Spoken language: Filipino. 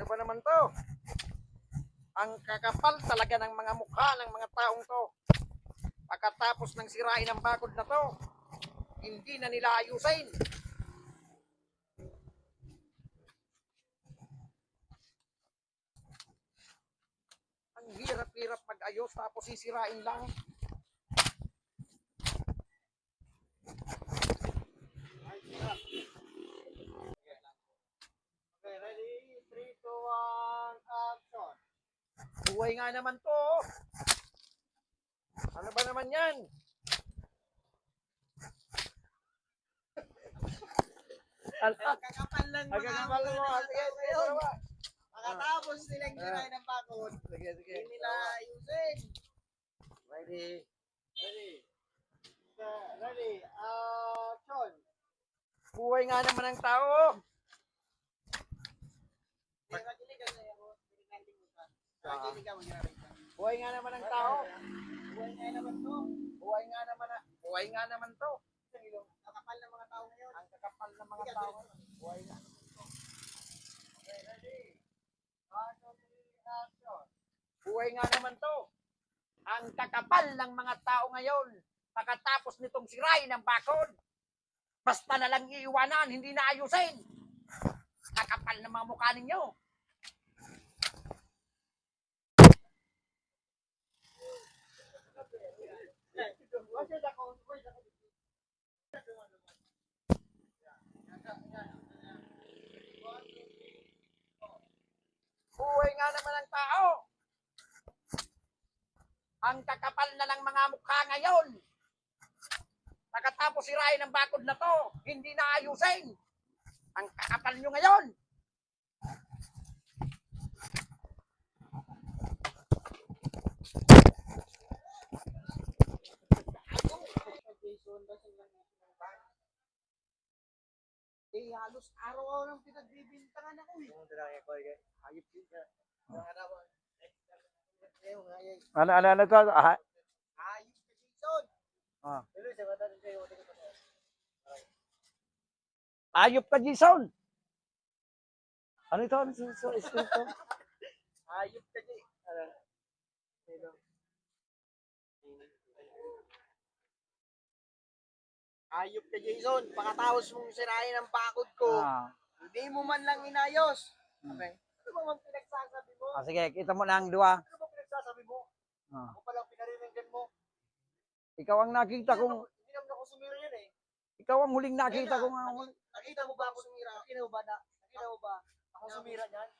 ba naman to? Ang kakapal talaga ng mga mukha ng mga taong to. Pagkatapos ng sirain ang bakod na to, hindi na nila ayusin. Ang hirap-hirap mag-ayos tapos sisirain lang. Okay, ready? 3, 2, 1, action! Buhay nga naman to. Ano ba naman yan? Kakapal lang mga Agagabal mo. Sige, sige, dalawa. Pagkatapos nilang sirain ng bakod, Sige, sige. hindi nila ayusin. Ready? Ready? Ready? Action! Buhay nga naman ang tao. Makinig ka sa'yo ako. Makinig ka, mag-irapin ka. Buhay nga naman ang tao. Buhay nga naman to. Buhay nga naman to. Kakapal ng mga tao ngayon. Ang kakapal ng mga tao. Buhay nga. Okay, ready? 1, 2, 3, action! Buhay nga naman to. Ang kakapal ng mga tao ngayon. Pagkatapos nitong sirain ang bakod. Basta na lang iiwanan, hindi na ayusin. Kakapal ng mga mukha ninyo. Buhay nga naman ang tao. Ang kakapal na ng mga mukha ngayon. Pagkatapos sirain ang bakod na to, hindi na ayusin. Ang kakapal nyo ngayon. Eh, halos araw-araw nang pinagbibintangan ako eh. Hayop yun ka. Ano to? Ah, Ayos ka, Jason. ah. Ayop ka, Jason. Ano ito? Ano ito? Ayos ka, Jason. Ayop ka, Jason. Pagkatapos mong sirain ang bakod ko, Ah. hindi mo man lang inayos. Okay. Ano ba ang pinagsasabi mo? Ah, sige, kita mo na ang dua. Ano ba pinagsasabi mo? Ah. Ako palang pinariringgan mo. Ikaw ang nakita kong, Hindi naman ako sumira yan eh. ikaw ang huling nakita kong, Nakita mo ba ako sumira? Nakita mo ba ako sumira niyan?